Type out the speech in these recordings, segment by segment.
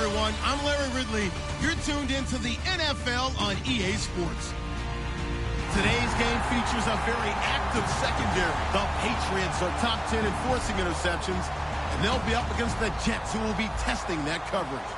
everyone. I'm Larry Ridley. You're tuned into the NFL on EA Sports. Today's game features a very active secondary. The Patriots are top 10 in forcing interceptions, and they'll be up against the Jets, who will be testing that coverage.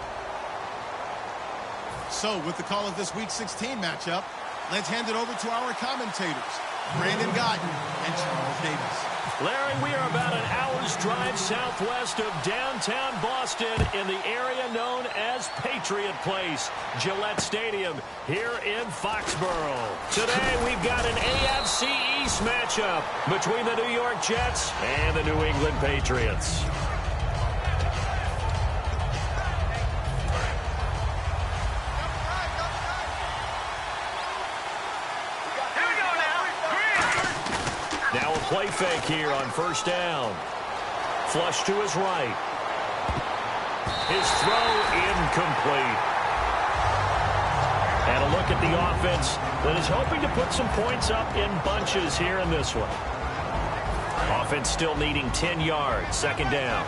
So, with the call of this Week 16 matchup, let's hand it over to our commentators, Brandon Guyton and Charles Davis. Larry, we are about an hour's drive southwest of downtown Boston in the area known as Patriot Place, Gillette Stadium, here in Foxborough. Today, we've got an AFC East matchup between the New York Jets and the New England Patriots. Now a play fake here on first down. Flush to his right. His throw incomplete. And a look at the offense that is hoping to put some points up in bunches here in this one. Offense still needing 10 yards. Second down.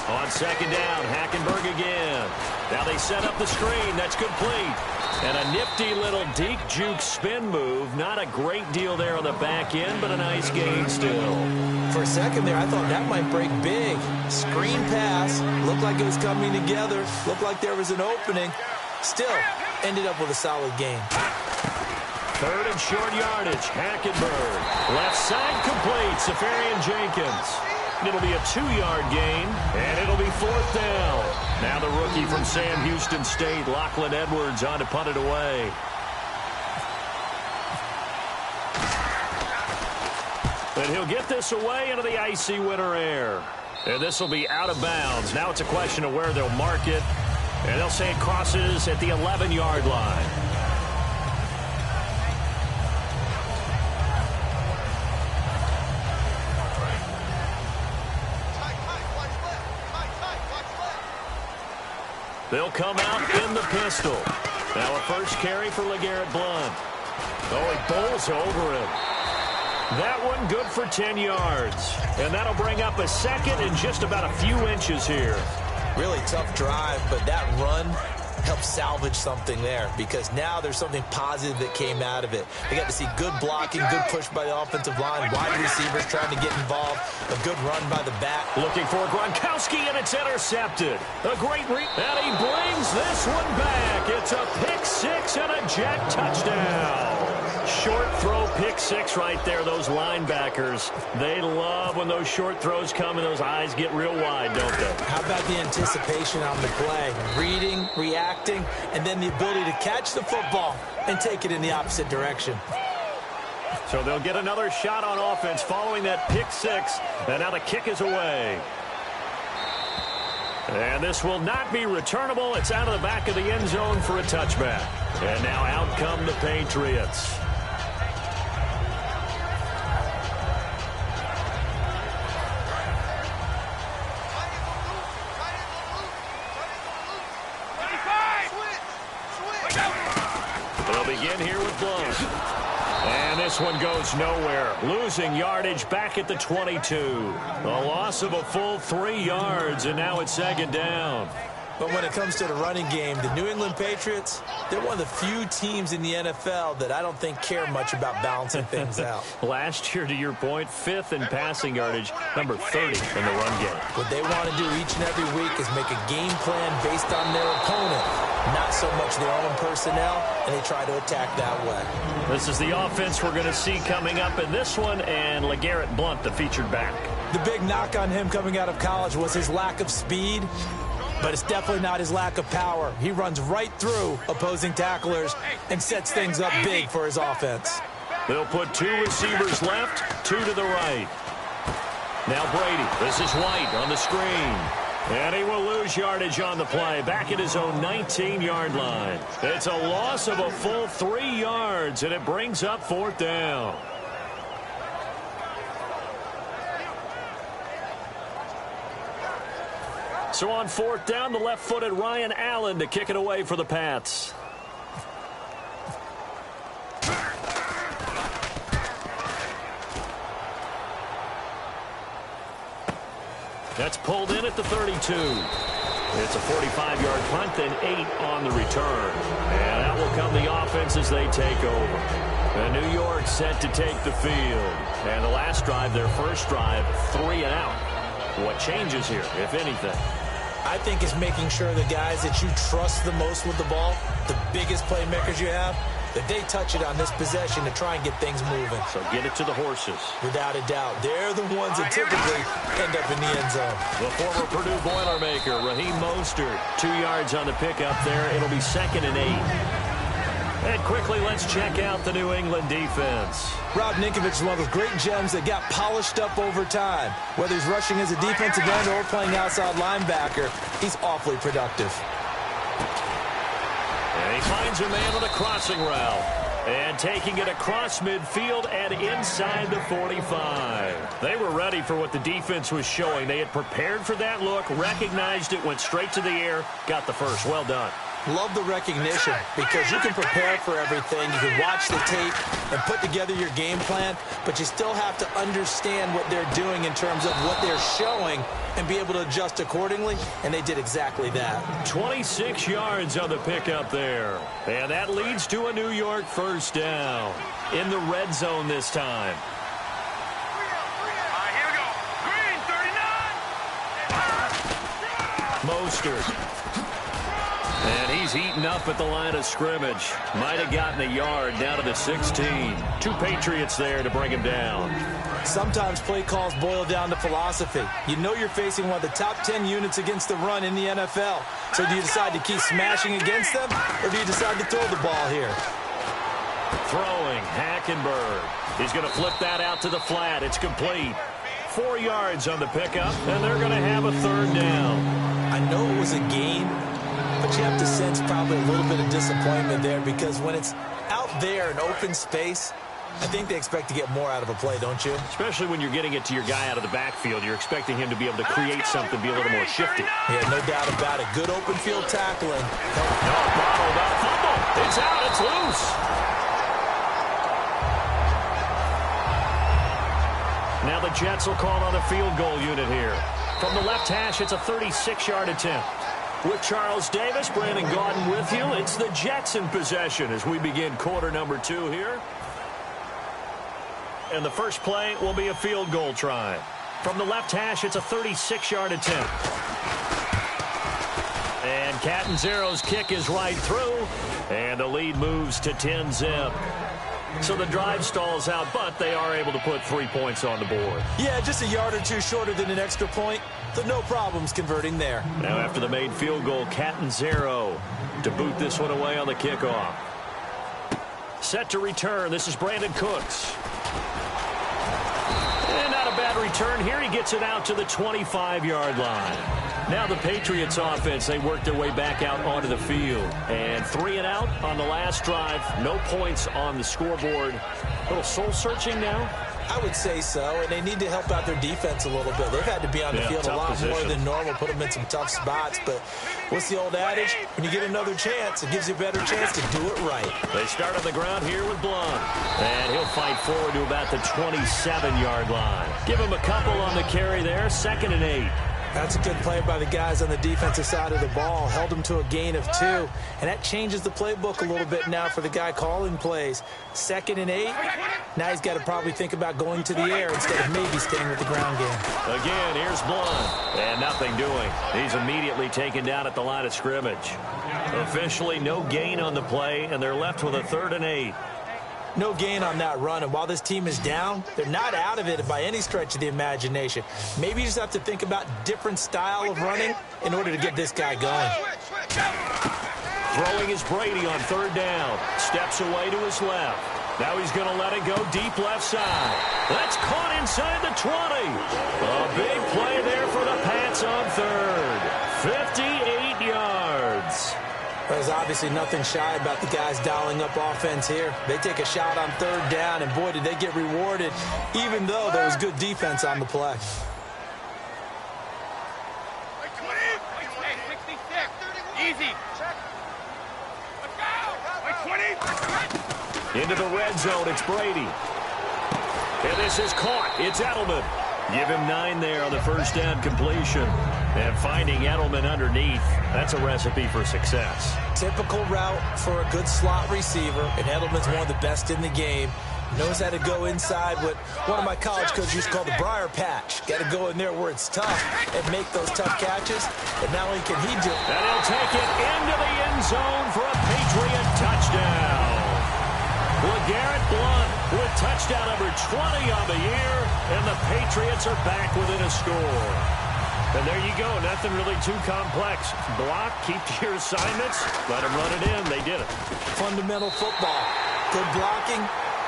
On second down, Hackenberg again. Now they set up the screen. That's complete. And a nifty little deke juke spin move. Not a great deal there on the back end, but a nice gain still. For a second there, I thought that might break big. Screen pass. Looked like it was coming together. Looked like there was an opening. Still, ended up with a solid gain. Third and short yardage. Hackenberg. Left side complete. Safarian Jenkins. It'll be a 2-yard gain, and it'll be fourth down. Now the rookie from Sam Houston State, Lachlan Edwards, on to punt it away. And he'll get this away into the icy winter air. And this will be out of bounds. Now it's a question of where they'll mark it. And they'll say it crosses at the 11-yard line. They'll come out in the pistol. Now a first carry for LeGarrette Blount. Oh, he bowls over him. That one good for 10 yards. And that'll bring up a second and just about a few inches here. Really tough drive, but that run helped salvage something there because now there's something positive that came out of it. They got to see good blocking, good push by the offensive line, wide receivers trying to get involved, a good run by the back. Looking for Gronkowski, and it's intercepted. A great read, and he brings this one back. It's a pick six and a Jet touchdown. Short throw pick six right there. Those linebackers, they love when those short throws come and those eyes get real wide, don't they? How about the anticipation on the play? Reading, reacting, and then the ability to catch the football and take it in the opposite direction. So they'll get another shot on offense following that pick six, and now the kick is away. And this will not be returnable. It's out of the back of the end zone for a touchback. And now out come the Patriots. They'll begin here with Blount. And this one goes nowhere. Losing yardage back at the 22. A loss of a full 3 yards, and now it's second down. But when it comes to the running game, the New England Patriots, they're one of the few teams in the NFL that I don't think care much about balancing things out. Last year, to your point, 5th in passing yardage, number 30 in the run game. What they want to do each and every week is make a game plan based on their opponent, not so much their own personnel, and they try to attack that way. This is the offense we're going to see coming up in this one, and LeGarrette Blount, the featured back. The big knock on him coming out of college was his lack of speed, but it's definitely not his lack of power. He runs right through opposing tacklers and sets things up big for his offense. They'll put 2 receivers left, 2 to the right. Now Brady. This is White on the screen. And he will lose yardage on the play, back at his own 19-yard line. It's a loss of a full 3 yards, and it brings up fourth down. So on fourth down, the left-footed Ryan Allen to kick it away for the Pats. That's pulled in at the 32. It's a 45-yard punt, then 8 on the return. And out will come the offense as they take over. And New York set to take the field. And the last drive, their first drive, 3 and out. What changes here, if anything? I think it's making sure the guys that you trust the most with the ball, the biggest playmakers you have, that they touch it on this possession to try and get things moving. So get it to the horses. Without a doubt. They're the ones that typically end up in the end zone. The former Purdue Boilermaker, Raheem Mostert, 2 yards on the pickup there. It'll be 2nd and 8. And quickly, let's check out the New England defense. Rob Ninkovich is one of those great gems that got polished up over time. Whether he's rushing as a defensive end or playing outside linebacker, he's awfully productive. And he finds a man on a crossing route. And taking it across midfield and inside the 45. They were ready for what the defense was showing. They had prepared for that look, recognized it, went straight to the air, got the first. Well done. Love the recognition because you can prepare for everything. You can watch the tape and put together your game plan, but you still have to understand what they're doing in terms of what they're showing and be able to adjust accordingly, and they did exactly that. 26 yards on the pickup there. And that leads to a New York first down in the red zone this time. Here we go. Green, 39. Mostert. And he's eaten up at the line of scrimmage. Might have gotten a yard down to the 16. 2 Patriots there to bring him down. Sometimes play calls boil down to philosophy. You know you're facing one of the top 10 units against the run in the NFL. So do you decide to keep smashing against them, or do you decide to throw the ball here? Throwing, Hackenberg. He's going to flip that out to the flat. It's complete. 4 yards on the pickup, and they're going to have a 3rd down. I know it was a gain, but you have to sense probably a little bit of disappointment there because when it's out there in open space, I think they expect to get more out of a play, don't you? Especially when you're getting it to your guy out of the backfield. You're expecting him to be able to create something, be a little more shifty. Yeah, no doubt about it. Good open field tackling. No, bottled up. Fumble. It's out. It's loose. Now the Jets will call on a field goal unit here. From the left hash, it's a 36-yard attempt. With Charles Davis, Brandon Gaudin with you. It's the Jets in possession as we begin quarter number 2 here. And the first play will be a field goal try. From the left hash, it's a 36-yard attempt. And Catanzaro's kick is right through. And the lead moves to 10-zip. So the drive stalls out, but they are able to put 3 points on the board. Yeah, just a yard or two shorter than an extra point. So no problems converting there. Now after the made field goal, Catanzaro to boot this one away on the kickoff. Set to return. This is Brandon Cooks. And not a bad return here. He gets it out to the 25-yard line. Now the Patriots offense, they work their way back out onto the field. And 3 and out on the last drive. No points on the scoreboard. A little soul-searching now. I would say so, and they need to help out their defense a little bit. They've had to be on the field a lot more than normal, put them in some tough spots. But what's the old adage? When you get another chance, it gives you a better chance to do it right. They start on the ground here with Blunt. And he'll fight forward to about the 27-yard line. Give him a couple on the carry there, 2nd and 8. That's a good play by the guys on the defensive side of the ball. Held them to a gain of 2. And that changes the playbook a little bit now for the guy calling plays. 2nd and 8. Now he's got to probably think about going to the air instead of maybe staying with the ground game. Again, here's Blunt. And nothing doing. He's immediately taken down at the line of scrimmage. Officially no gain on the play, and they're left with a 3rd and 8. No gain on that run, and while this team is down, they're not out of it by any stretch of the imagination. Maybe you just have to think about different style of running in order to get this guy going. Throwing is Brady on 3rd down. Steps away to his left. Now he's going to let it go deep left side. That's caught inside the 20. A big play there for the Pats on 3rd. 58 yards. There's obviously nothing shy about the guys dialing up offense here. They take a shot on 3rd down, and boy, did they get rewarded, even though there was good defense on the play. Easy. Into the red zone, it's Brady. And this is caught. It's Edelman. Give him 9 there on the first down completion. And finding Edelman underneath, that's a recipe for success. Typical route for a good slot receiver, and Edelman's one of the best in the game. Knows how to go inside what one of my college coaches used to call the briar patch. Got to go in there where it's tough and make those tough catches. And not only can he do it, and he'll take it into the end zone for a Patriot touchdown. LeGarrette Blount with touchdown number 20 on the year, and the Patriots are back within a score. And there you go, nothing really too complex. Block, keep to your assignments, let them run it in. They did it. Fundamental football. Good blocking,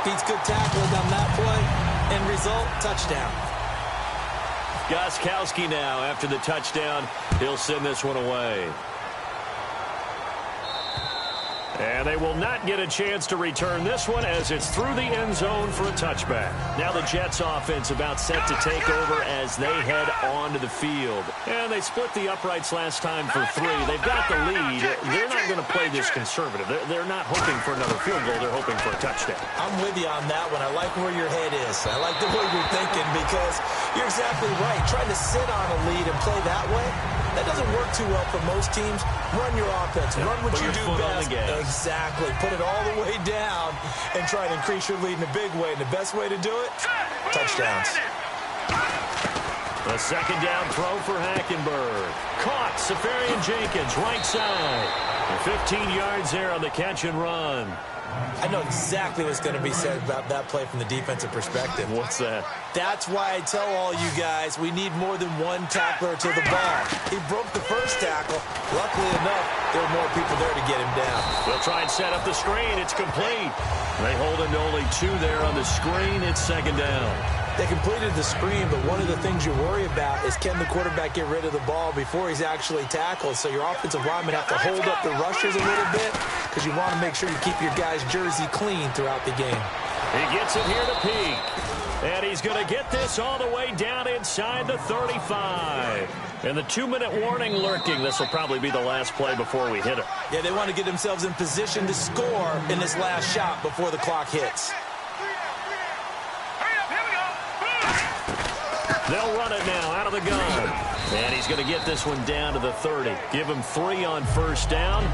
beats good tackling on that play, and result, touchdown. Gostkowski now, after the touchdown, he'll send this one away. And they will not get a chance to return this one as it's through the end zone for a touchback. Now the Jets offense about set to take over as they head onto the field. And they split the uprights last time for 3. They've got the lead. They're not going to play this conservative. They're not hoping for another field goal. They're hoping for a touchdown. I'm with you on that one. I like where your head is. I like the way you're thinking because you're exactly right. Trying to sit on a lead and play that way, that doesn't work too well for most teams. Run your offense. Run what you do best. Exactly. Put it all the way down and try to increase your lead in a big way. And the best way to do it, touchdowns. A second down throw for Hackenberg. Caught. Safarian Jenkins, right side. And 15 yards there on the catch and run. I know exactly what's going to be said about that play from the defensive perspective. What's that? That's why I tell all you guys we need more than one tackler to the ball. He broke the first tackle. Luckily enough, there were more people there to get him down. They'll try and set up the screen. It's complete. They hold him to only 2 there on the screen. It's second down. They completed the screen, but one of the things you worry about is can the quarterback get rid of the ball before he's actually tackled? So your offensive linemen have to hold up the rushers a little bit because you want to make sure you keep your guy's jersey clean throughout the game. He gets it here to Peak. And he's going to get this all the way down inside the 35. And the 2-minute warning lurking. This will probably be the last play before we hit it. Yeah, they want to get themselves in position to score in this last shot before the clock hits. They'll run it now out of the gun. And he's going to get this one down to the 30. Give him 3 on first down.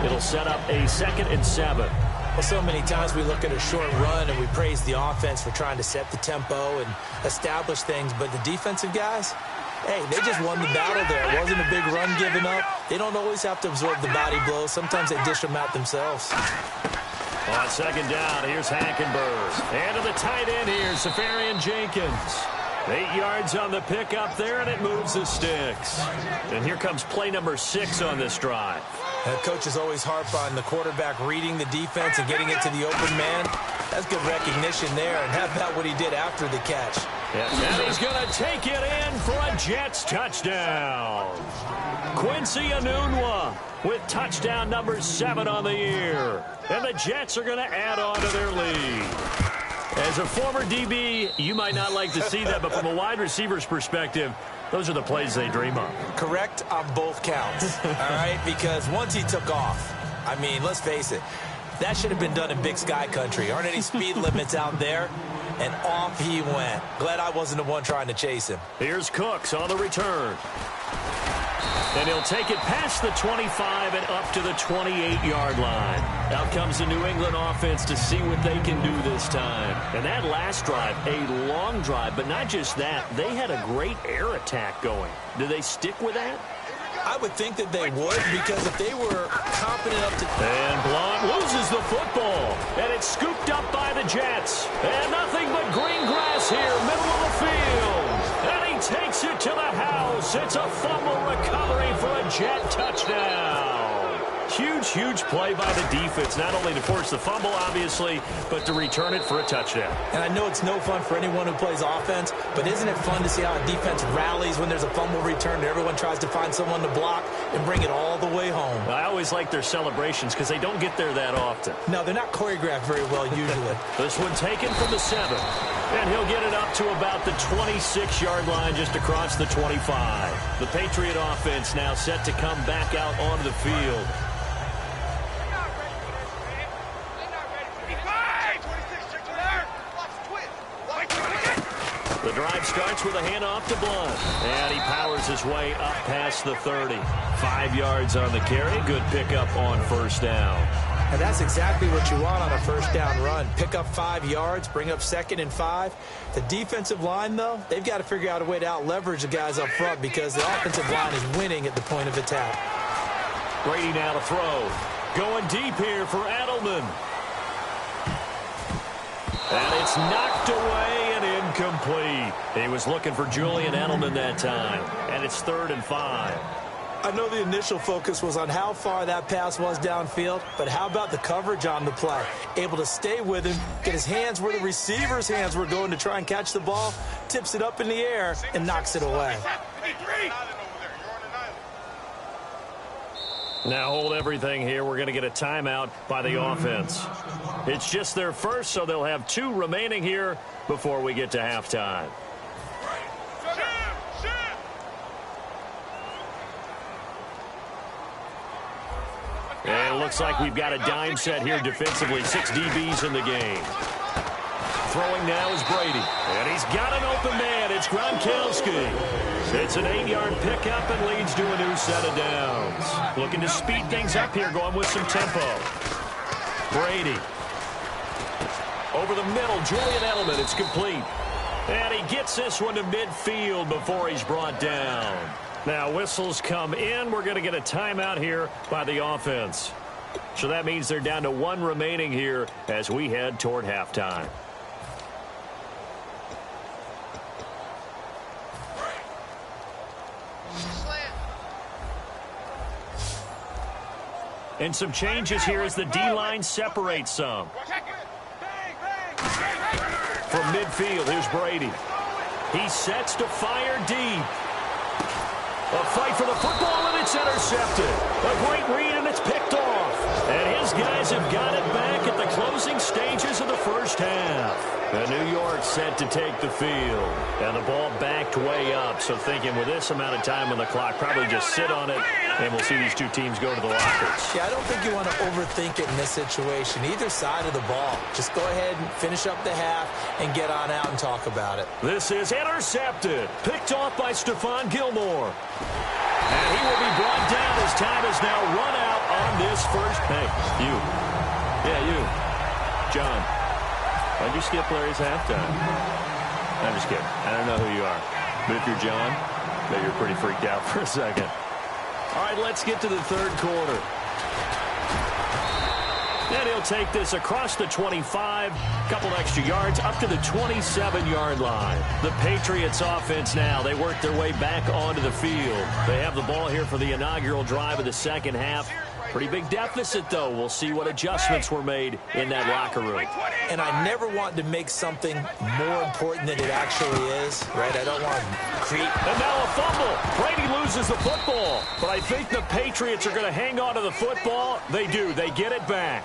It'll set up a 2nd and 7. Well, so many times we look at a short run and we praise the offense for trying to set the tempo and establish things. But the defensive guys, hey, they just won the battle there. It wasn't a big run given up. They don't always have to absorb the body blows. Sometimes they dish them out themselves. On second down, here's Hackenberg. And to the tight end here, Safarian Jenkins. 8 yards on the pickup there, and it moves the sticks. And here comes play number 6 on this drive. Coaches always harp on the quarterback reading the defense and getting it to the open man. That's good recognition there, and how about what he did after the catch? And he's going to take it in for a Jets touchdown. Quincy Enunwa with touchdown number 7 on the year. And the Jets are going to add on to their lead. As a former DB, you might not like to see that, but from a wide receiver's perspective, those are the plays they dream of. Correct on both counts, all right? Because once he took off, I mean, let's face it, that should have been done in Big Sky country. Aren't any speed limits out there? And off he went. Glad I wasn't the one trying to chase him. Here's Cooks on the return. And he'll take it past the 25 and up to the 28-yard line. Out comes the New England offense to see what they can do this time. And that last drive, a long drive, but not just that. They had a great air attack going. Do they stick with that? I would think that they would, because if they were confident up to... And Blount loses the football. And it's scooped up by the Jets. And nothing but green grass here, middle of the field. And he takes it to the house. It's a fumble recovery for a Jet touchdown. Huge, huge play by the defense, not only to force the fumble, obviously, but to return it for a touchdown. And I know it's no fun for anyone who plays offense, but isn't it fun to see how a defense rallies when there's a fumble return and everyone tries to find someone to block and bring it all the way home? I always like their celebrations because they don't get there that often. No, they're not choreographed very well usually. This one taken from the 7. And he'll get it up to about the 26-yard line just across the 25. The Patriot offense now set to come back out onto the field. The drive drive starts with a handoff to Blunt. And he powers his way up past the 30. 5 yards on the carry. Good pickup on first down. And that's exactly what you want on a first down run. Pick up 5 yards, bring up 2nd and 5. The defensive line, though, they've got to figure out a way to out-leverage the guys up front because the offensive line is winning at the point of attack. Brady now to throw. Going deep here for Edelman. And it's knocked away and incomplete. He was looking for Julian Edelman that time. And it's 3rd and 5. I know the initial focus was on how far that pass was downfield, but how about the coverage on the play? Able to stay with him, get his hands where the receiver's hands were going to try and catch the ball, tips it up in the air, and knocks it away. Now hold everything here. We're going to get a timeout by the offense. It's just their first, so they'll have 2 remaining here before we get to halftime. And it looks like we've got a dime set here defensively. 6 DBs in the game. Throwing now is Brady. And he's got an open man. It's Gronkowski. It's an 8-yard pickup and leads to a new set of downs. Looking to speed things up here, going with some tempo. Brady. Over the middle, Julian Edelman. It's complete. And he gets this one to midfield before he's brought down. Now whistles come in. We're going to get a timeout here by the offense. So that means they're down to 1 remaining here as we head toward halftime. And some changes here as the D-line separates some. From midfield, here's Brady. He sets to fire deep. A fight for the football, and it's intercepted. A great read, and it's picked off. And his guys have got it back at the closing stages of the first half. And New York set to take the field. And the ball backed way up. So thinking with this amount of time on the clock, probably just sit on it, and we'll see these 2 teams go to the lockers. Yeah, I don't think you want to overthink it in this situation. Either side of the ball. Just go ahead and finish up the half and get on out and talk about it. This is intercepted. Picked off by Stephon Gilmore. And he will be brought down as time is now run out on this first. Hey, you. Yeah, you. John. Why'd you skip Larry's halftime? I'm just kidding. I don't know who you are. But if you're John, maybe you're pretty freaked out for a second. All right, let's get to the 3rd quarter. And he'll take this across the 25, couple extra yards, up to the 27-yard line. The Patriots offense now, they work their way back onto the field. They have the ball here for the inaugural drive of the second half. Pretty big deficit, though. We'll see what adjustments were made in that locker room. And I never want to make something more important than it actually is, right? I don't want to create. And now a fumble. Brady loses the football. But I think the Patriots are going to hang on to the football. They do. They get it back.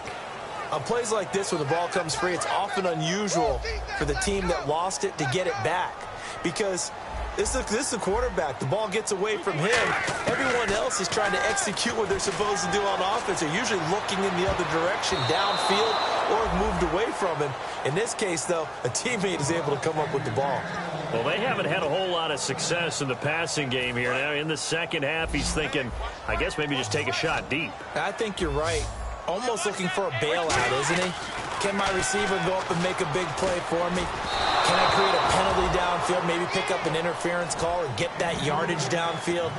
On plays like this where the ball comes free, it's often unusual for the team that lost it to get it back. Because this is the quarterback. The ball gets away from him. Everyone else is trying to execute what they're supposed to do on offense. They're usually looking in the other direction, downfield, or have moved away from him. In this case, though, a teammate is able to come up with the ball. Well, they haven't had a whole lot of success in the passing game here. Now, in the second half, he's thinking, I guess maybe just take a shot deep. I think you're right. Almost looking for a bailout, isn't he? Can my receiver go up and make a big play for me? Can I create a penalty downfield, maybe pick up an interference call and get that yardage downfield?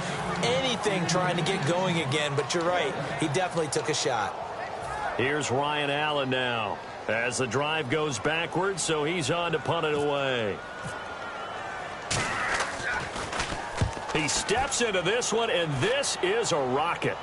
Anything trying to get going again, but you're right. He definitely took a shot. Here's Ryan Allen now as the drive goes backwards, so he's on to punt it away. He steps into this one, and this is a rocket.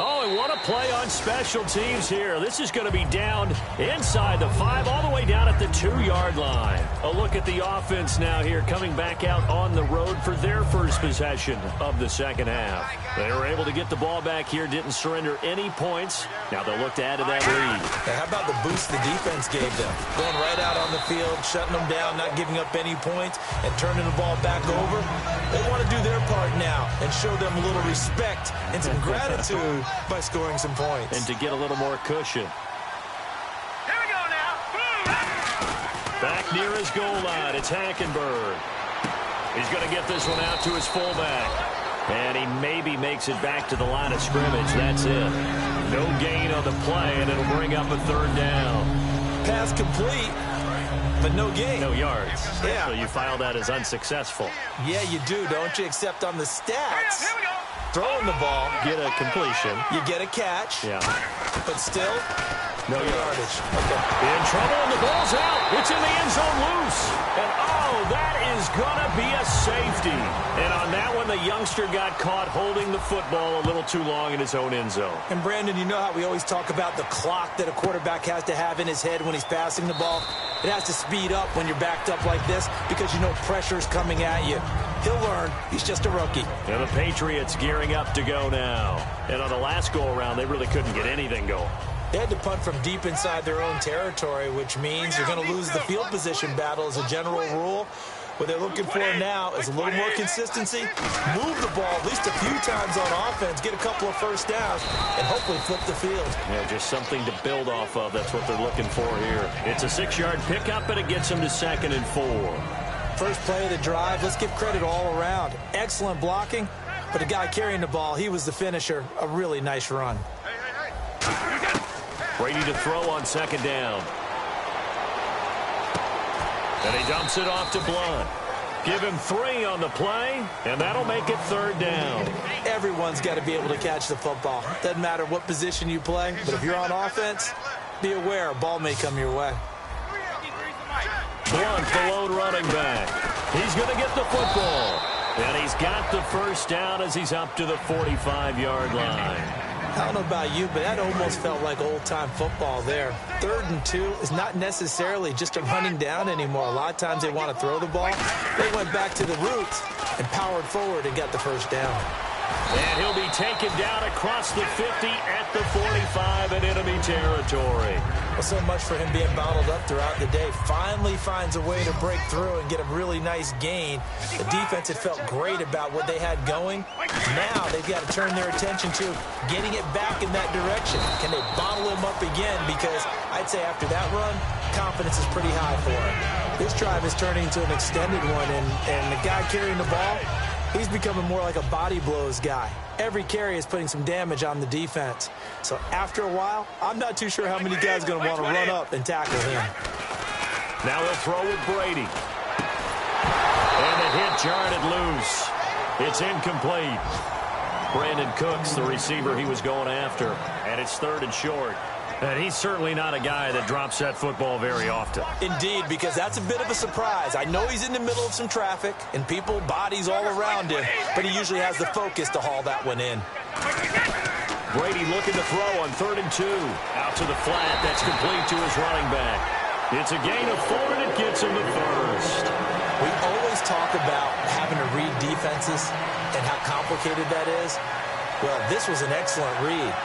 Oh, and what a play on special teams here. This is going to be down inside the 5, all the way down at the 2-yard line. A look at the offense now here, coming back out on the road for their first possession of the second half. They were able to get the ball back here, didn't surrender any points. Now they'll look to add to that lead. Hey, how about the boost the defense gave them? Going right out on the field, shutting them down, not giving up any points, and turning the ball back over. They want to do their part now and show them a little respect and some gratitude by scoring some points. And to get a little more cushion. Here we go now. Boom. Near his goal line, it's Hackenberg. He's going to get this one out to his fullback. And he maybe makes it back to the line of scrimmage. That's it. No gain on the play, and it'll bring up a third down. Pass complete, but no gain. No yards. Yeah. So you file that as unsuccessful. Yeah, you do, don't you? Except on the stats, throwing the ball, Get a completion. you get a catch, Yeah. but still, No yardage. yardage. Okay. In trouble, and the ball's out. It's in the end zone loose. And, that is going to be a safety. And on that one, the youngster got caught holding the football a little too long in his own end zone. And, Brandon, you know how we always talk about the clock that a quarterback has to have in his head when he's passing the ball? It has to speed up when you're backed up like this because you know pressure's coming at you. He'll learn. He's just a rookie. And the Patriots gearing up to go now. And on the last go-around, they really couldn't get anything going. They had to punt from deep inside their own territory, which means you're going to lose the field position battle as a general rule. What they're looking for now is a little more consistency, move the ball at least a few times on offense, get a couple of first downs, and hopefully flip the field. Yeah, just something to build off of. That's what they're looking for here. It's a 6-yard pickup, and it gets them to 2nd and 4. First play of the drive, let's give credit all around. Excellent blocking, but the guy carrying the ball, he was the finisher. A really nice run. Brady to throw on 2nd down. And he dumps it off to Blunt. Give him 3 on the play, and that'll make it 3rd down. Everyone's got to be able to catch the football. Doesn't matter what position you play, but if you're on offense, be aware a ball may come your way. Blunt, the lone running back. He's going to get the football. And he's got the first down as he's up to the 45-yard line. I don't know about you, but that almost felt like old-time football there. 3rd and 2 is not necessarily just a running down anymore. A lot of times they want to throw the ball. They went back to the roots and powered forward and got the first down. And he'll be taken down across the 50 at the 45 in enemy territory. Well, so much for him being bottled up throughout the day. Finally finds a way to break through and get a really nice gain. The defense had felt great about what they had going. Now they've got to turn their attention to getting it back in that direction. Can they bottle him up again? Because I'd say after that run, confidence is pretty high for him. This drive is turning into an extended one, and the guy carrying the ball, he's becoming more like a body blows guy. Every carry is putting some damage on the defense. So after a while, I'm not too sure how many guys are going to want to run up and tackle him. Now he'll throw with Brady. And the hit jarred it loose. It's incomplete. Brandon Cooks, the receiver he was going after. And it's 3rd and short. And he's certainly not a guy that drops that football very often. Indeed, because that's a bit of a surprise. I know he's in the middle of some traffic and people, bodies all around him, but he usually has the focus to haul that one in. Brady looking to throw on 3rd and 2. Out to the flat. That's complete to his running back. It's a gain of 4, and it gets him the first. We always talk about having to read defenses and how complicated that is. Well, this was an excellent read.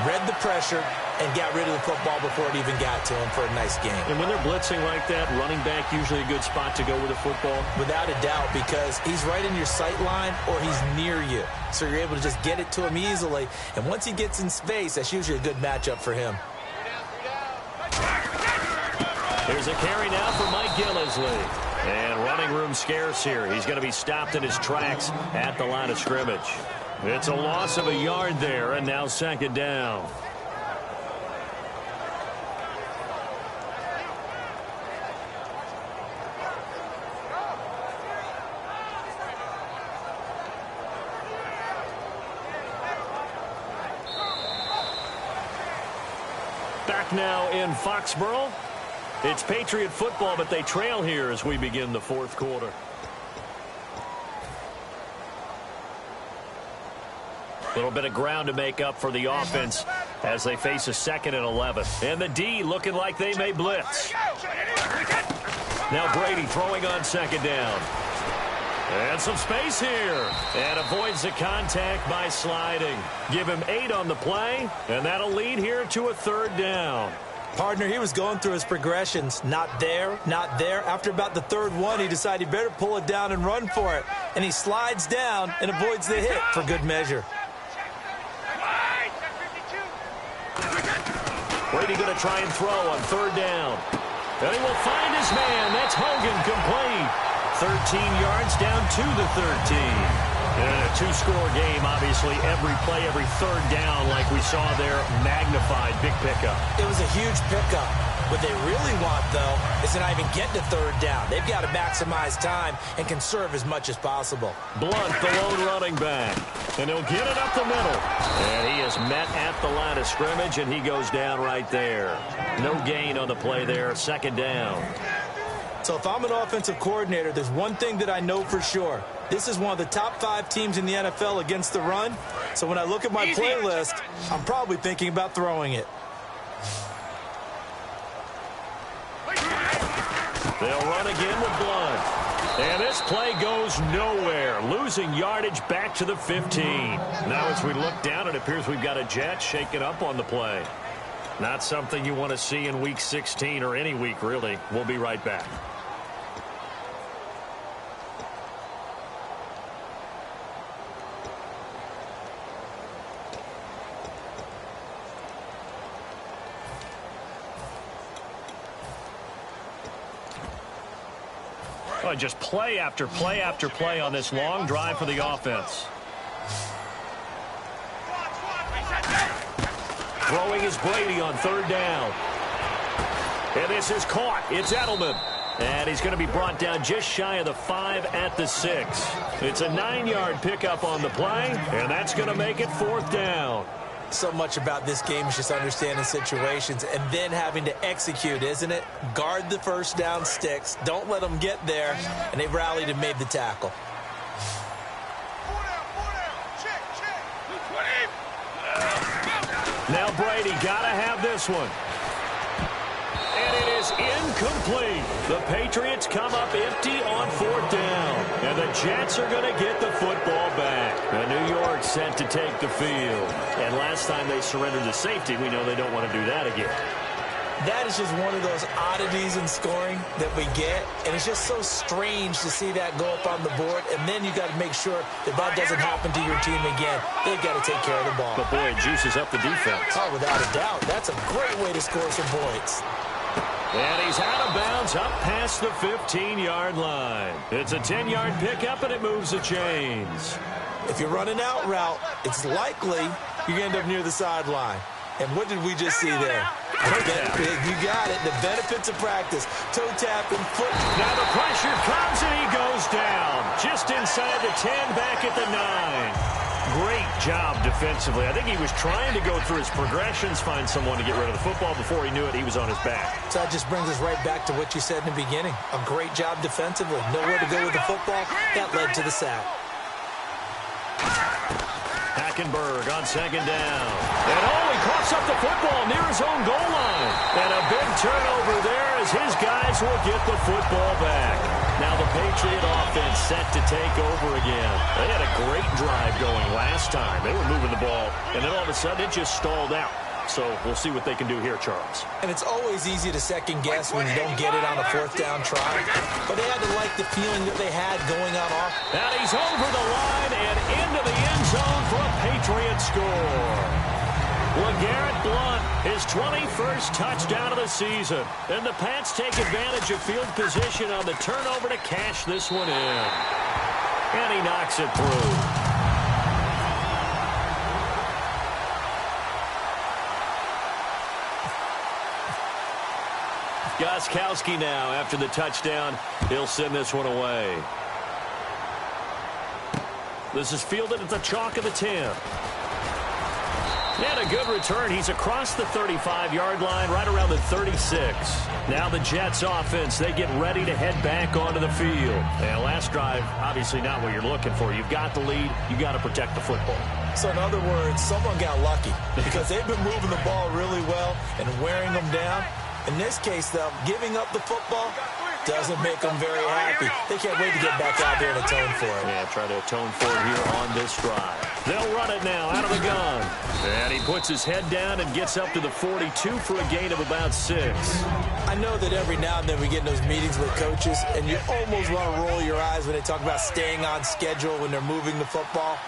Read the pressure and got rid of the football before it even got to him for a nice game. And when they're blitzing like that, running back usually a good spot to go with the football? Without a doubt, because he's right in your sight line or he's near you. So you're able to just get it to him easily. And once he gets in space, that's usually a good matchup for him. Here's a carry now for Mike Gillisley. And running room scarce here. He's going to be stopped in his tracks at the line of scrimmage. It's a loss of a yard there, and now 2nd down. Back now in Foxborough. It's Patriot football, but they trail here as we begin the 4th quarter. A little bit of ground to make up for the offense as they face a 2nd and 11. And the D looking like they may blitz. Now Brady throwing on 2nd down. And some space here. And avoids the contact by sliding. Give him 8 on the play, and that'll lead here to a 3rd down. Partner, he was going through his progressions. Not there, not there. After about the 3rd one, he decided he better pull it down and run for it. And he slides down and avoids the hit for good measure. Brady going to try and throw on 3rd down. And he will find his man. That's Hogan, complete. 13 yards down to the 13. And a two-score game, obviously. Every play, every third down, like we saw there, magnified. Big pickup. It was a huge pickup. What they really want, though, is to not even get to third down. They've got to maximize time and conserve as much as possible. Blunt, the lone running back. And he'll get it up the middle. And he is met at the line of scrimmage, and he goes down right there. No gain on the play there. Second down. So if I'm an offensive coordinator, there's one thing that I know for sure. This is one of the top 5 teams in the NFL against the run. So when I look at my playlist, I'm probably thinking about throwing it. They'll run again with Blunt. And this play goes nowhere. Losing yardage back to the 15. Now as we look down, it appears we've got a Jet shaking up on the play. Not something you want to see in Week 16 or any week, really. We'll be right back. Oh, just play after play after play on this long drive for the offense. Throwing is Brady on third down. And this is caught. It's Edelman. And he's going to be brought down just shy of the 5 at the 6. It's a 9-yard pickup on the play, and that's going to make it fourth down. So much about this game is just understanding situations and then having to execute, isn't it? Guard the first down sticks. Don't let them get there. And they rallied and made the tackle. Now Brady got to have this one. And it is incomplete. The Patriots come up empty on fourth down. And the Jets are going to get the football back. And New York set to take the field. And last time they surrendered to safety, we know they don't want to do that again. That is just one of those oddities in scoring that we get. And it's just so strange to see that go up on the board. And then you got to make sure that that doesn't happen to your team again. They've got to take care of the ball. But, boy, it juices up the defense. Oh, without a doubt. That's a great way to score some points. And he's out of bounds up past the 15-yard line. It's a 10-yard pickup, and it moves the chains. If you're running out route, it's likely you end up near the sideline. And what did we just see there? You got it. The benefits of practice. Toe tapping, foot. Now the pressure comes, and he goes down. Just inside the 10, back at the 9. Great job defensively. I think he was trying to go through his progressions, find someone to get rid of the football. Before he knew it, he was on his back. So that just brings us right back to what you said in the beginning. A great job defensively. Nowhere to go with the football. That led to the sack. Hackenberg on second down. And he coughs up the football near his own goal line. And a big turnover there as his guys will get the football back. Now the Patriot offense set to take over again. They had a great drive going last time. They were moving the ball, and then all of a sudden it just stalled out. So we'll see what they can do here, Charles. And it's always easy to second guess when you don't get it on a fourth down try. But they had to like the feeling that they had going on off. And he's over the line and into the end zone for a Patriot score. LeGarrette Blunt, his 21st touchdown of the season. And the Pats take advantage of field position on the turnover to cash this one in. And he knocks it through. Gostkowski now after the touchdown. He'll send this one away. This is fielded at the chalk of the 10. And a good return. He's across the 35-yard line, right around the 36. Now the Jets offense, they get ready to head back onto the field. And last drive, obviously not what you're looking for. You've got the lead. You've got to protect the football. So in other words, someone got lucky because they've been moving the ball really well and wearing them down. In this case, though, giving up the football doesn't make them very happy. They can't wait to get back out there and atone for it. Yeah, try to atone for it here on this drive. They'll run it now out of the gun. And he puts his head down and gets up to the 42 for a gain of about 6. I know that every now and then we get in those meetings with coaches, and you almost want to roll your eyes when they talk about staying on schedule when they're moving the football.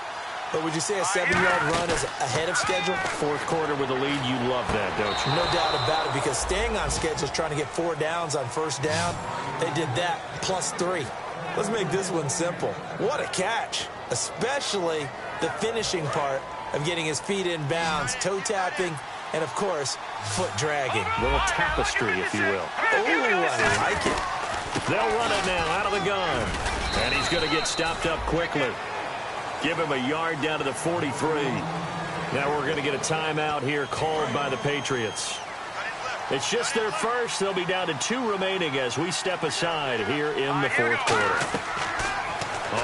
But would you say a 7-yard run is ahead of schedule? Fourth quarter with a lead, you love that, don't you? No doubt about it, because staying on schedule is trying to get 4 downs on first down. They did that plus 3. Let's make this one simple. What a catch, especially the finishing part of getting his feet in bounds, toe tapping, and, of course, foot dragging. Little tapestry, if you will. Oh, I like it. They'll run it now out of the gun. And he's going to get stopped up quickly. Give him a yard down to the 43. Now we're going to get a timeout here called by the Patriots. It's just their first. They'll be down to 2 remaining as we step aside here in the fourth quarter.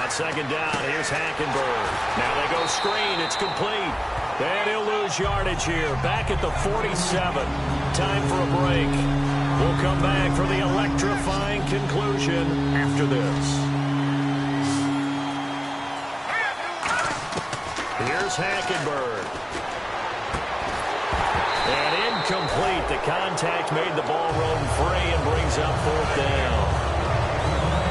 On second down, here's Hackenberg. Now they go screen. It's complete. And he'll lose yardage here. Back at the 47. Time for a break. We'll come back for the electrifying conclusion after this. Here's Hackenberg. And incomplete. The contact made the ball roam free and brings up fourth down.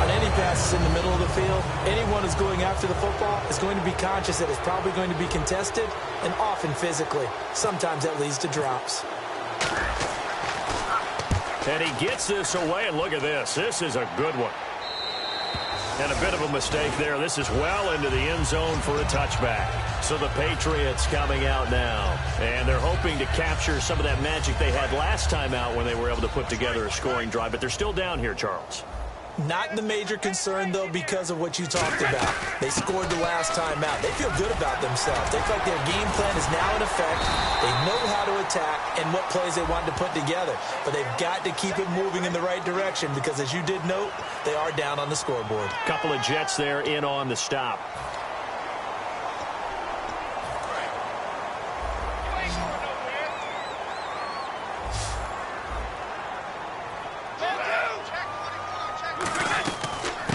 On any passes in the middle of the field, anyone who's going after the football is going to be conscious that it's probably going to be contested, and often physically. Sometimes that leads to drops. And he gets this away, and look at this. This is a good one. And a bit of a mistake there. This is well into the end zone for a touchback. So the Patriots coming out now. And they're hoping to capture some of that magic they had last time out when they were able to put together a scoring drive. But they're still down here, Charles. Not the major concern, though, because of what you talked about. They scored the last time out. They feel good about themselves. They feel like their game plan is now in effect. They know how to attack and what plays they want to put together. But they've got to keep it moving in the right direction because, as you did note, they are down on the scoreboard. Couple of Jets there in on the stop.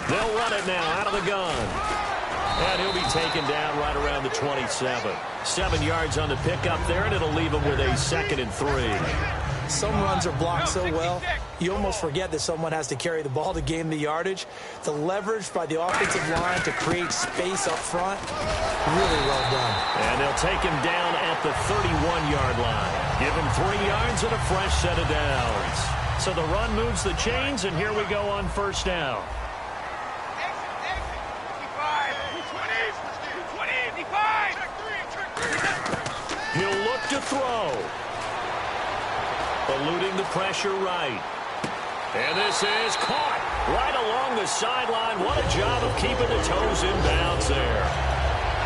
They'll run it now out of the gun. And he'll be taken down right around the 27. 7 yards on the pickup there, and it'll leave him with a 2nd and 3. Some runs are blocked so well, you almost forget that someone has to carry the ball to gain the yardage. The leverage by the offensive line to create space up front, really well done. And they'll take him down at the 31-yard line. Give him 3 yards and a fresh set of downs. So the run moves the chains, and here we go on first down. He'll look to throw. Eluding the pressure right. And this is caught right along the sideline. What a job of keeping the toes in bounds there.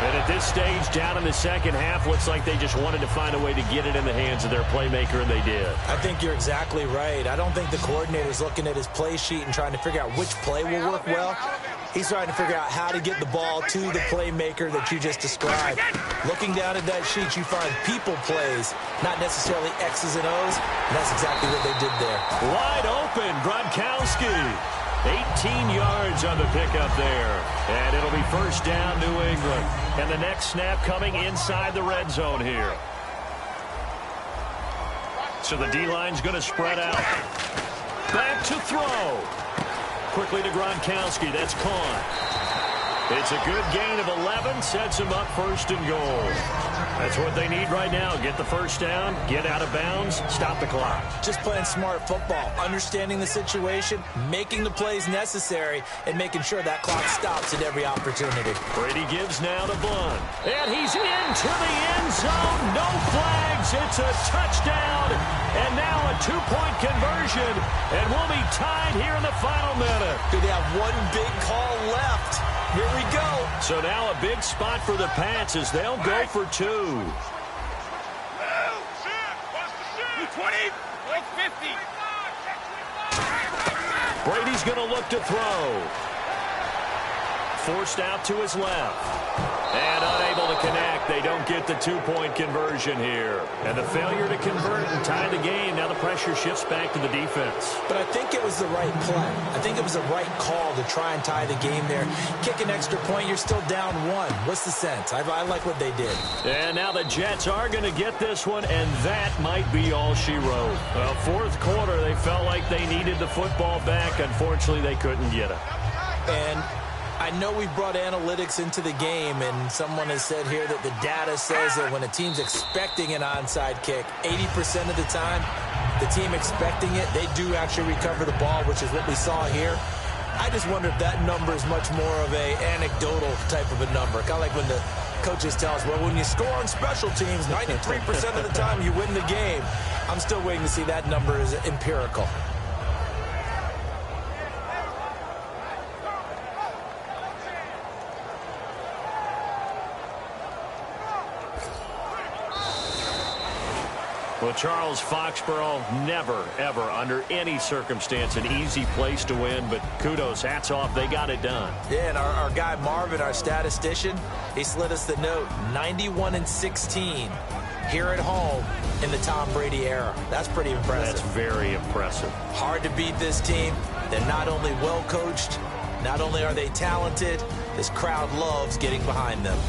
And at this stage, down in the second half, looks like they just wanted to find a way to get it in the hands of their playmaker, and they did. I think you're exactly right. I don't think the coordinator's looking at his play sheet and trying to figure out which play will work well. He's trying to figure out how to get the ball to the playmaker that you just described. Looking down at that sheet, you find people plays, not necessarily X's and O's, and that's exactly what they did there. Wide open, Gronkowski. 18 yards on the pickup there. And it'll be first down, New England. And the next snap coming inside the red zone here. So the D-line's going to spread out. Back to throw. Quickly to Gronkowski. That's caught. It's a good gain of 11. Sets him up first and goal. That's what they need right now. Get the first down, get out of bounds, stop the clock. Just playing smart football, understanding the situation, making the plays necessary, and making sure that clock stops at every opportunity. Brady gives now to Blunt. And he's into the end zone. No flags. It's a touchdown. And now a 2-point conversion. And we'll be tied here in the final minute. Do they have one big call left? Here we go. So now a big spot for the Pats as they'll go for 2. 20, 50. Brady's going to look to throw. Forced out to his left. And unable to connect. They don't get the 2-point conversion here. And the failure to convert and tie the game. Now the pressure shifts back to the defense. But I think it was the right play. I think it was the right call to try and tie the game there. Kick an extra point, you're still down 1. What's the sense? I like what they did. And now the Jets are going to get this one, and that might be all she wrote. Well, fourth quarter, they felt like they needed the football back. Unfortunately, they couldn't get it. And I I know we brought analytics into the game, and someone has said here that the data says that when a team's expecting an onside kick, 80% of the time, the team expecting it, they do actually recover the ball, which is what we saw here. I just wonder if that number is much more of a anecdotal type of a number. Kind of like when the coaches tell us, well, when you score on special teams, 93% of the time you win the game. I'm still waiting to see that number is empirical. Well, Charles, Foxborough never, ever, under any circumstance, an easy place to win, but kudos, hats off, they got it done. Yeah, and our guy Marvin, our statistician, he slid us the note, 91-16 here at home in the Tom Brady era. That's pretty impressive. That's very impressive. Hard to beat this team. They're not only well coached, not only are they talented, this crowd loves getting behind them.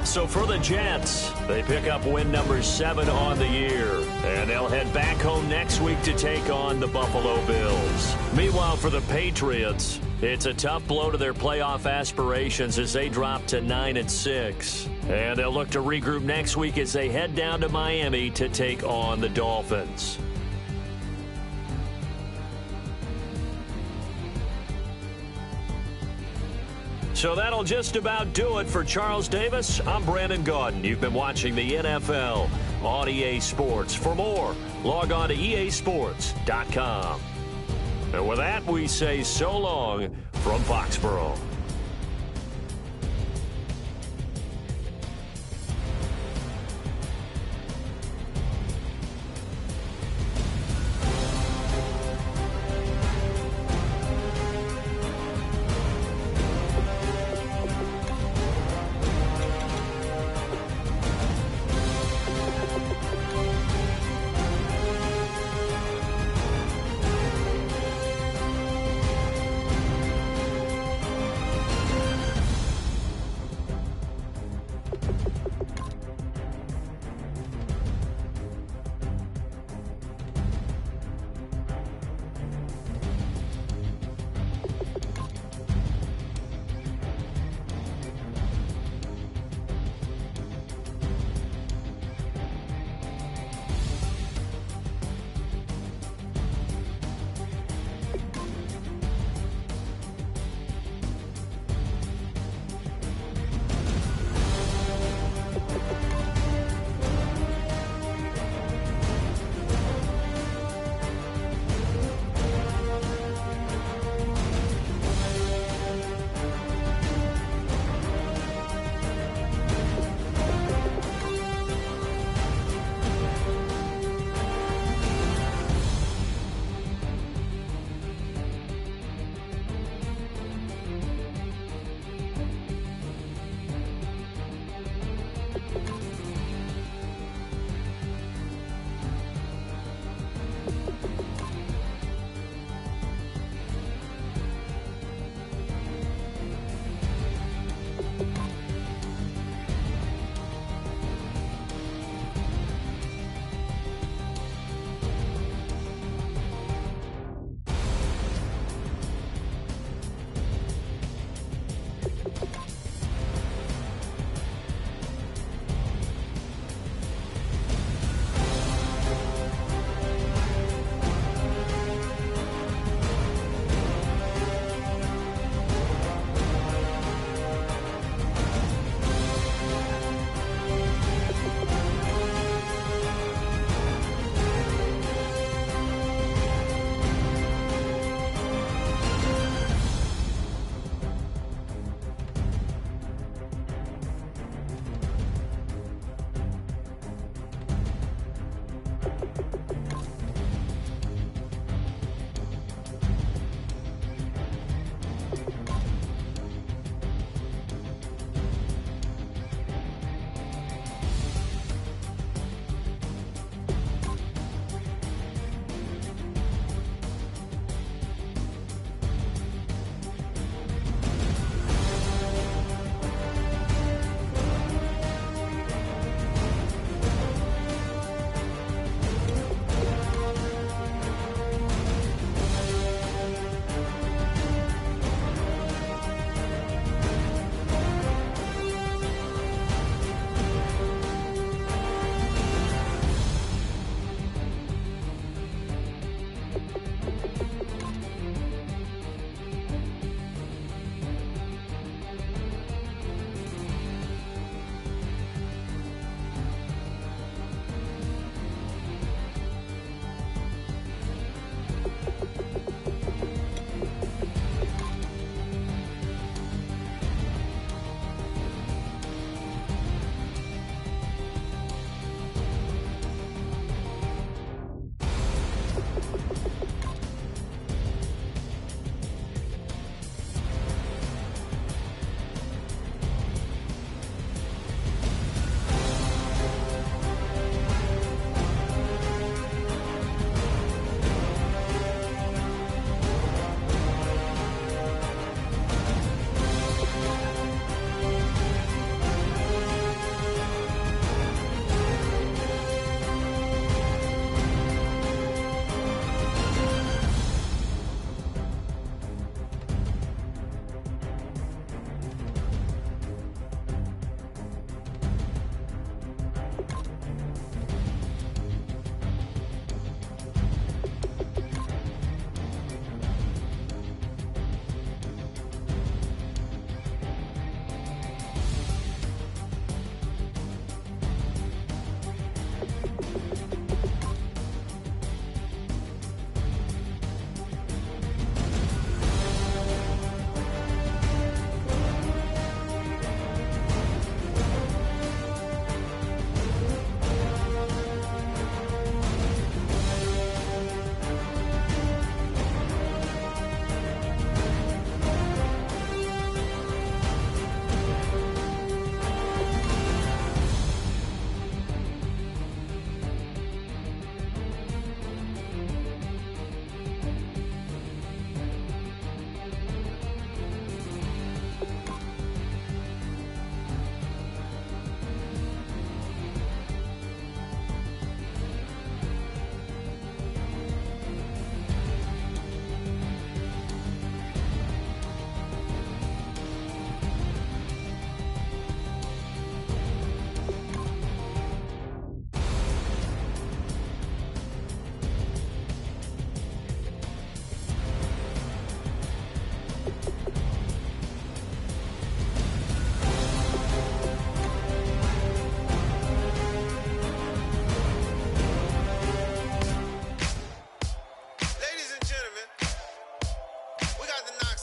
So for the Jets, they pick up win number 7 on the year. And they'll head back home next week to take on the Buffalo Bills. Meanwhile, for the Patriots, it's a tough blow to their playoff aspirations as they drop to 9-6. And they'll look to regroup next week as they head down to Miami to take on the Dolphins. So that'll just about do it for Charles Davis. I'm Brandon Gaudin. You've been watching the NFL on EA Sports. For more, log on to easports.com. And with that, we say so long from Foxborough.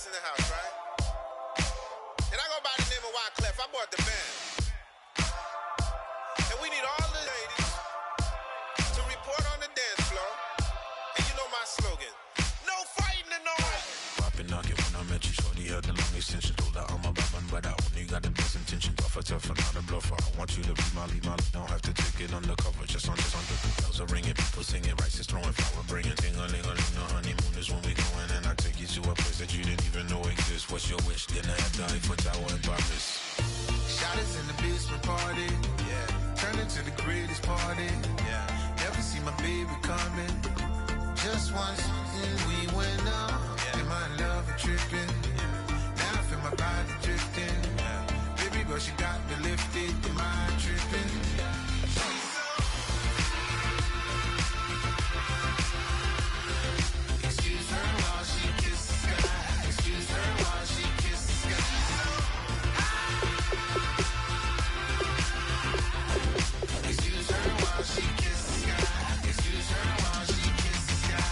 in the house, right? And I go by the name of Wyclef. I bought the band. And we need all the ladies to report on the dance floor. And you know my slogan. No fighting and no fighting. Poppin' knock it when I met you, shorty had the long extension. Told her I'm a Batman, but I only got the best intention. Tougher, not a bluffer. I want you to be my lead, don't have to take it undercover. Just under the bells are ringing, people singing, rice is throwing, flower bringing. Ting-a-ling-a-ling, the honeymoon is when we going. And I take you to a place that you didn't even know exists. What's your wish? Then I have the Eiffel Tower in Paris. Shot is in the basement party, yeah. Turn into the greatest party, yeah. Never see my baby coming. Just once, and we went up, yeah. And my love tripping, yeah. Now I feel my body drifting, yeah. Baby girl, she got me lifted, and my tripping, yeah. Excuse her while she kisses the sky. Excuse her while she kisses the sky. Excuse her while she kisses the sky. Excuse her while she kisses the sky.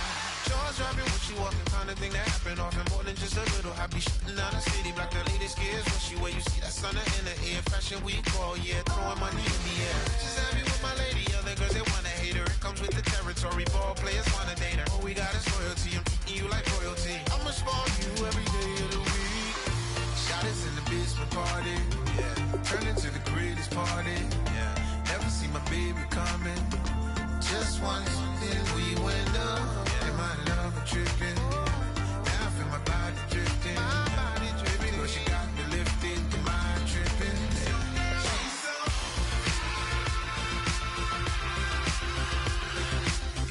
Jaws dropping when she walking, kind of thing that happen often. More than just a little. I be shooting down the city, black the latest gears. When she where you see that sun in the air. Fashion week all year, throwing money in the air. She's happy with my lady, other girls they wanna hate her. It comes with the territory, ball players wanna date her. All we got is loyalty, I'm treating you like royalty. I'ma spoil you every day of the week. Shot is in the basement party, yeah. Turn into the greatest party, yeah. Never see my baby coming. Just once, then we went up, yeah. And my love tripping. Now I feel my body drifting. My body dripping. But she got me lifted, and my tripping.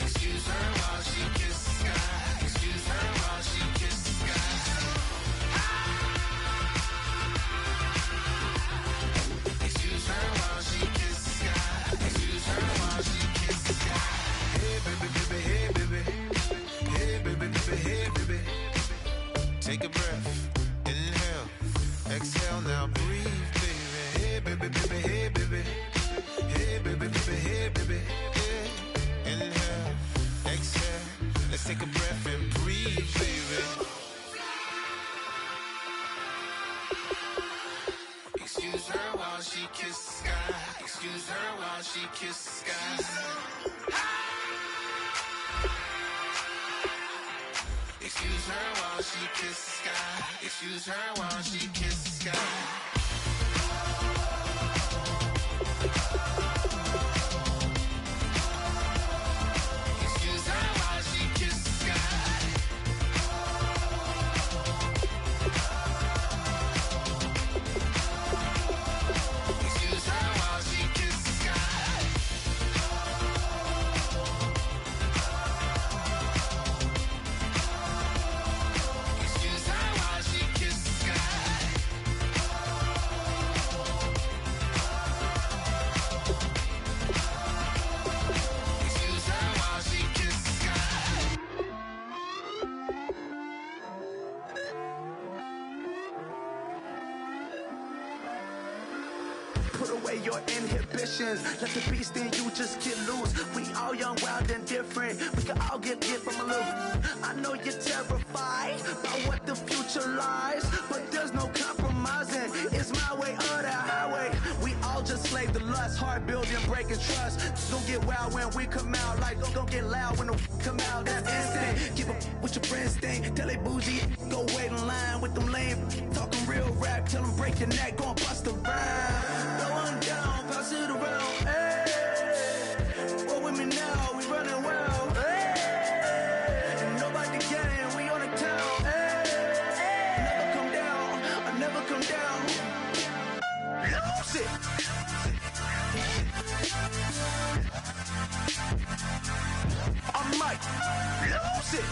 Excuse her while she kisses the sky. Excuse her while she kisses the sky. Excuse her while she kisses the sky. Excuse her while she kisses the sky. Hey baby, baby, hey baby. Hey baby, baby, hey baby. Take a breath, inhale, exhale, now breathe, baby. Hey baby, baby, hey baby. Hey baby, baby, hey baby. Yeah. Inhale, exhale, let's take a breath and breathe, baby. Excuse her while she kisses the sky. Excuse her while she kisses the sky. Excuse her while she kisses the sky. Excuse her while she kisses the sky. Excuse her while she kisses the sky. Excuse her while she kisses the sky. Excuse her while she kisses the sky. Excuse her while she kisses the sky. Put away your inhibitions. Let the beast in you just get loose. We all young, wild, and different. We can all get from a little. I know you're terrified by what the future lies, but there's no compromising. It's my way or the highway. We all just slave the lust, hard building, breaking trust. Don't get wild when we come out. Like don't get loud when the come out. That's instant. Keep up with your friends thing. Tell they bougie, go wait in line with them lame. Talking real rap, tell them break your neck, go and bust a rhyme. Going down, pass it around. Hey, roll with me now, we running wild. Hey, and nobody can, we on the town. Hey, never come down, I never come down. Lose it. I might lose it.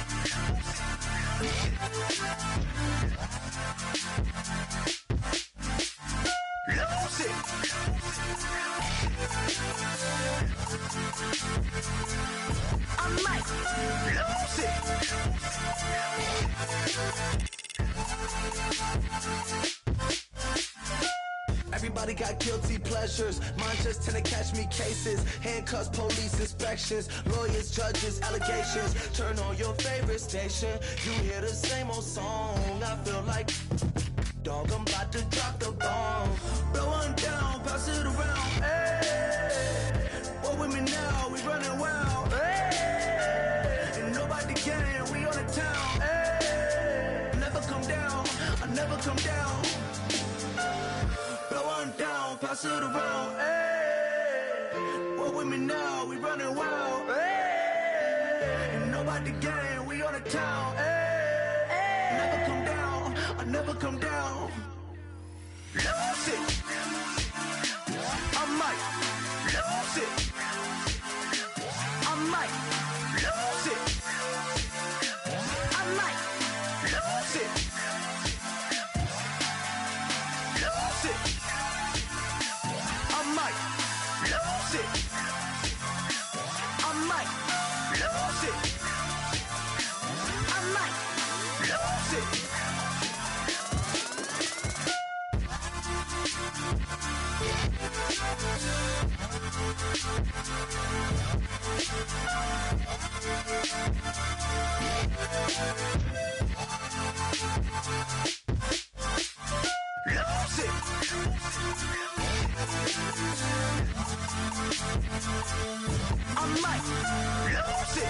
Everybody got guilty pleasures. Mine just tend to catch me cases. Handcuffs, police inspections, lawyers, judges, allegations. Turn on your favorite station. You hear the same old song. I feel like, dog, I'm about to drop the bomb. Blow one down, pass it around. Hey, what with me now? We running wild. Hey, and nobody can. We on the town. Hey, never come down. I never come down. Blow one down, pass it around. Hey, what with me now? We running wild. Hey, and nobody can. We on the town. Hey, never come down. I never come down. Lose it. I might lose it. I might lose it. I might lose it. Lose it. I might lose it. I might lose it. I might lose it. Lose it. I might lose it.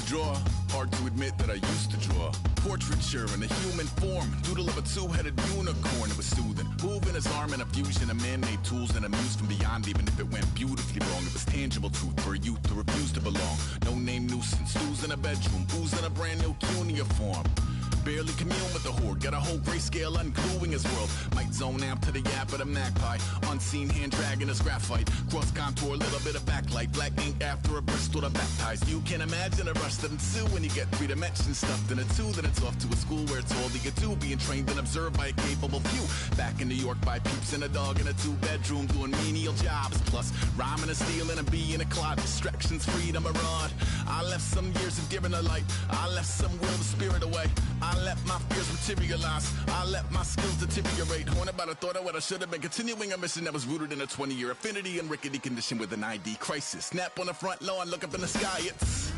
Draw. Hard to admit that I used to draw. Portraiture in a human form. Doodle of a two-headed unicorn. It was soothing. Moving his arm in a fusion of man-made tools and a muse from beyond. Even if it went beautifully wrong, it was tangible truth for a youth who refused to belong. No name nuisance. Who's in a bedroom? Who's in a brand new cuneiform? Barely commune with the horde. Got a whole grayscale ungluing his world. Might zone amp to the yap of a magpie. Unseen hand dragging his graphite. Cross contour, little bit of backlight. Black ink after a Bristol to baptize. You can imagine a rush that ensue when you get 3 dimensions stuffed in a 2. Then it's off to a school where it's all you can do. Being trained and observed by a capable few. Back in New York by peeps and a dog in a 2-bedroom doing menial jobs. Plus rhyming and stealing and being a clod. Distractions, freedom, a rod. I left some years of giving a light. I left some will the spirit away. I let my fears materialize. I let my skills deteriorate. Haunted by the thought of what I should have been. Continuing a mission that was rooted in a 20-year affinity and rickety condition with an ID crisis. Snap on the front lawn, look up in the sky. It's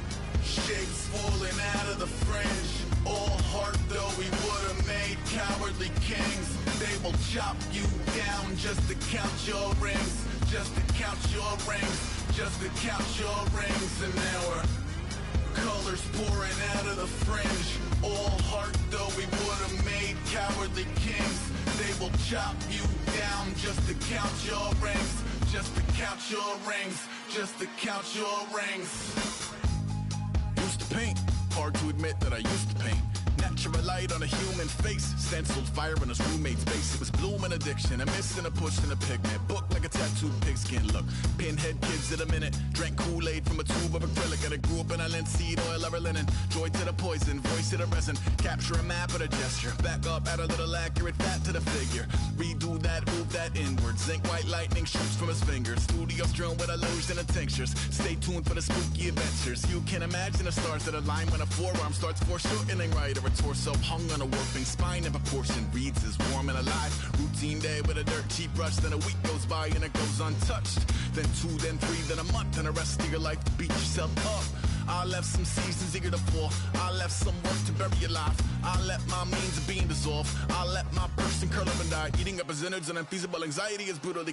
shapes falling out of the fringe. All heart though we would have made cowardly kings. They will chop you down just to count your rings. Just to count your rings. Just to count your rings. And now we're colors pouring out of the fringe. All heart though we would have made cowardly kings. They will chop you down just to count your rings. Just to count your rings. Just to count your rings. Used to paint. Hard to admit that I used to paint. Natural light on a human face. Stenciled fire in his roommate's face. It was bloom and addiction. A miss and a push and a pigment. Book like a tattooed pigskin look. Pinhead kids in a minute. Drank Kool-Aid from a tube of acrylic. And I grew up in a linseed oil or a linen. Joy to the poison. Voice to the resin. Capture a map of a gesture. Back up, add a little accurate fat to the figure. Redo that, move that inward. Zinc white lightning shoots from his fingers. Studio strewn with illusion and tinctures. Stay tuned for the spooky adventures. You can imagine the stars that align when a forearm starts foreshortening right. Or a torso hung on a warping spine in proportion. Reads as warm and alive. Roots routine day with a dirt cheap brush. Then a week goes by and it goes untouched. Then 2, then 3, then a month, and the rest of your life to beat yourself up. I left some seasons eager to fall. I left some work to bury your life. I let my means of being dissolved. I let my person curl up and die. Eating up his innards and unfeasible anxiety is brutally